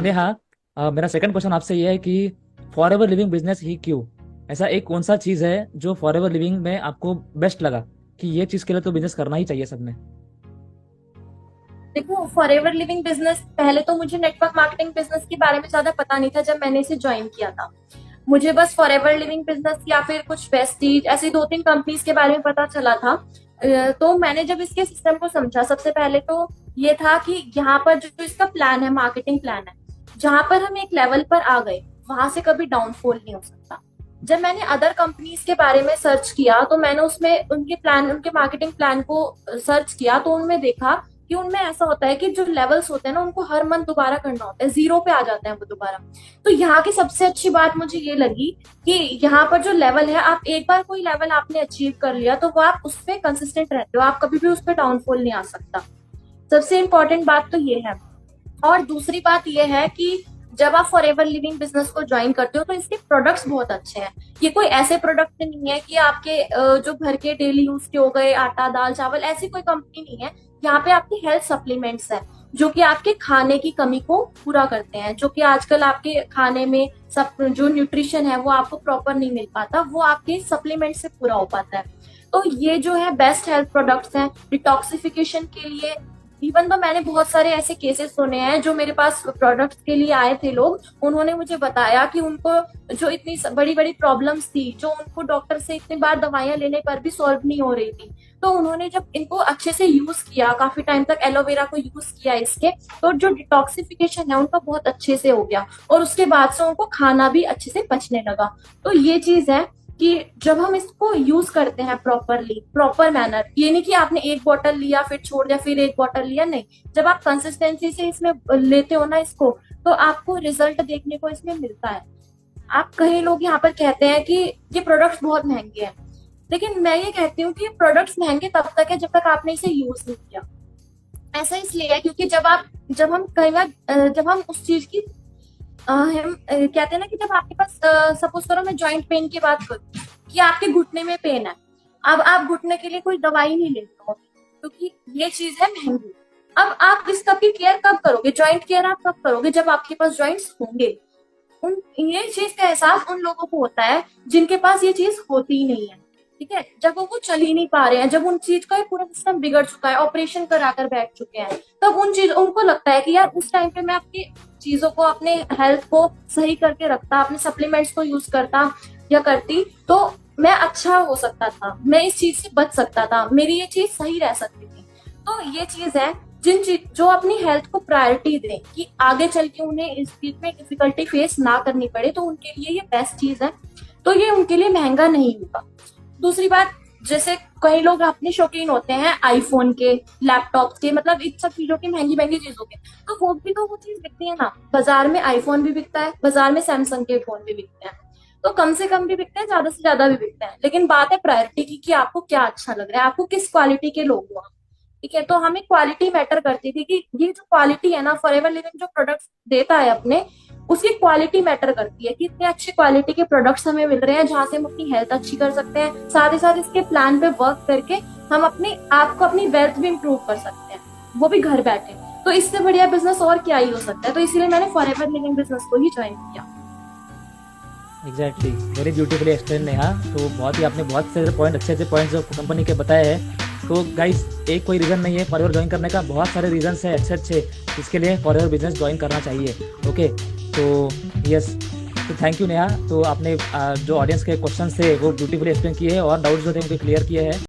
नेहा, मेरा second question आपसे ये है कि फॉर एवर लिविंग बिजनेस ही क्यों? ऐसा एक कौन सा चीज है जो फॉर एवर लिविंग में आपको बेस्ट लगा कि ये चीज के लिए तो बिजनेस करना ही चाहिए सबने? देखो, फॉरएवर लिविंग बिजनेस, पहले तो मुझे नेटवर्क मार्केटिंग बिजनेस के बारे में ज्यादा पता नहीं था जब मैंने इसे ज्वाइन किया था। मुझे बस फॉरएवर लिविंग बिजनेस या फिर कुछ वेस्टीज ऐसी दो तीन कंपनीज के बारे में पता चला था। तो मैंने जब इसके सिस्टम को समझा, सबसे पहले तो ये था कि यहाँ पर जो इसका प्लान है, मार्केटिंग प्लान है, जहां पर हम एक लेवल पर आ गए वहां से कभी डाउनफॉल नहीं हो सकता। जब मैंने अदर कंपनीज के बारे में सर्च किया तो मैंने उसमें उनके प्लान, उनके मार्केटिंग प्लान को सर्च किया, तो उनमें देखा कि उनमें ऐसा होता है कि जो लेवल्स होते हैं ना, उनको हर मंथ दोबारा करना होता है, जीरो पे आ जाते हैं वो दोबारा। तो यहाँ की सबसे अच्छी बात मुझे ये लगी कि यहाँ पर जो लेवल है, आप एक बार कोई लेवल आपने अचीव कर लिया तो वो आप उस पर कंसिस्टेंट रहते हो, आप कभी भी उस पर डाउनफॉल नहीं आ सकता। सबसे इंपॉर्टेंट बात तो ये है। और दूसरी बात यह है कि जब आप फॉरएवर लिविंग बिजनेस को ज्वाइन करते हो तो इसके प्रोडक्ट्स बहुत अच्छे हैं। ये कोई ऐसे प्रोडक्ट नहीं है कि आपके जो घर के डेली यूज के हो गए, आटा दाल चावल, ऐसी कोई कंपनी नहीं है। यहाँ पे आपकी हेल्थ सप्लीमेंट्स हैं जो कि आपके खाने की कमी को पूरा करते हैं, जो कि आजकल आपके खाने में सब जो न्यूट्रिशन है वो आपको प्रॉपर नहीं मिल पाता, वो आपके सप्लीमेंट से पूरा हो पाता है। तो ये जो है बेस्ट हेल्थ प्रोडक्ट्स हैं डिटॉक्सिफिकेशन के लिए। इवन तो मैंने बहुत सारे ऐसे केसेस सुने हैं जो मेरे पास प्रोडक्ट्स के लिए आए थे लोग, उन्होंने मुझे बताया कि उनको जो इतनी बड़ी बड़ी प्रॉब्लम्स थी, जो उनको डॉक्टर से इतनी बार दवाइयां लेने पर भी सॉल्व नहीं हो रही थी, तो उन्होंने जब इनको अच्छे से यूज किया, काफी टाइम तक एलोवेरा को यूज किया इसके, तो जो डिटॉक्सिफिकेशन है उनका बहुत अच्छे से हो गया और उसके बाद से उनको खाना भी अच्छे से पचने लगा। तो ये चीज है कि जब हम इसको यूज करते हैं प्रॉपरली, प्रॉपर मैनर, ये नहीं कि आपने एक बॉटल लिया फिर छोड़ दिया, फिर एक बॉटल लिया, नहीं। जब आप कंसिस्टेंसी से इसमें लेते हो ना इसको, तो आपको रिजल्ट देखने को इसमें मिलता है। आप, कई लोग यहाँ पर कहते हैं कि ये प्रोडक्ट्स बहुत महंगे हैं, लेकिन मैं ये कहती हूँ कि प्रोडक्ट्स महंगे तब तक है जब तक आपने इसे यूज नहीं किया। ऐसा इसलिए है क्योंकि जब हम उस चीज की हम कहते हैं ना कि जब आपके पास, सपोज करो मैं जॉइंट पेन की बात करूं कि आपके घुटने में पेन है, अब आप घुटने के लिए कोई दवाई नहीं लेते हो क्योंकि ये चीज है महंगी। अब आप इस सब की केयर कब करोगे, जॉइंट केयर आप कब करोगे, जब आपके पास जॉइंट्स होंगे। उन ये चीज का एहसास उन लोगों को होता है जिनके पास ये चीज होती ही नहीं है। ठीक है, जब वो चल ही नहीं पा रहे हैं, जब उन चीज का पूरा सिस्टम बिगड़ चुका है, ऑपरेशन कराकर बैठ चुके हैं, तब उनको लगता है कि यार उस टाइम पे मैं अपनी चीजों को, अपने हेल्थ को सही करके रखता, अपने सप्लीमेंट्स को यूज करता या करती, तो मैं अच्छा हो सकता था, मैं इस चीज से बच सकता था, मेरी ये चीज सही रह सकती थी। तो ये चीज है, जिन चीज जो अपनी हेल्थ को प्रायोरिटी दें कि आगे चल के उन्हें इस चीज में डिफिकल्टी फेस ना करनी पड़े, तो उनके लिए ये बेस्ट चीज है। तो ये उनके लिए महंगा नहीं होगा। दूसरी बात, जैसे कई लोग अपने शौकीन होते हैं आईफोन के, लैपटॉप के, मतलब इन सब चीजों की, महंगी महंगी चीजों के, तो वो भी तो वो चीज बिकती है ना। बाजार में आईफोन भी बिकता है, बाजार में सैमसंग के फोन भी बिकते हैं, तो कम से कम भी बिकते हैं, ज्यादा से ज्यादा भी बिकते हैं, लेकिन बात है प्रायोरिटी की कि आपको क्या अच्छा लग रहा है, आपको किस क्वालिटी के लोग हो आप। ठीक है, तो हमें क्वालिटी मैटर करती थी कि ये जो क्वालिटी है ना, फॉरएवर लिविंग जो प्रोडक्ट्स देता है अपने, उसकी क्वालिटी मैटर करती है कि इतने अच्छे क्वालिटी के प्रोडक्ट्स हमें मिल रहे हैं जहां से हम अपनी हेल्थ अच्छी कर सकते हैं, साथ ही साथ इसके प्लान पे वर्क करके हम अपने आप को, अपनी वेल्थ भी इंप्रूव कर सकते हैं, वो भी घर बैठे। तो इससे बढ़िया बिजनेस और क्या ही हो सकता है। तो इसीलिए मैंने फॉरएवर लिविंग बिजनेस को ही ज्वाइन किया। Exactly, very beautifully explain Neha. तो बहुत ही आपने बहुत से पॉइंट, अच्छे अच्छे पॉइंट्स जो कंपनी के बताए हैं। तो गाइस, एक कोई रीज़न नहीं है फॉरएवर ज्वाइन करने का, बहुत सारे रीजंस हैं अच्छे अच्छे जिसके लिए फॉरएवर बिजनेस ज्वाइन करना चाहिए। ओके, तो यस, तो थैंक यू नेहा। तो आपने जो ऑडियंस के क्वेश्चन थे वो ब्यूटीफुली एक्सप्लेन किए हैं और डाउट्स जो थे उनको क्लियर किए हैं।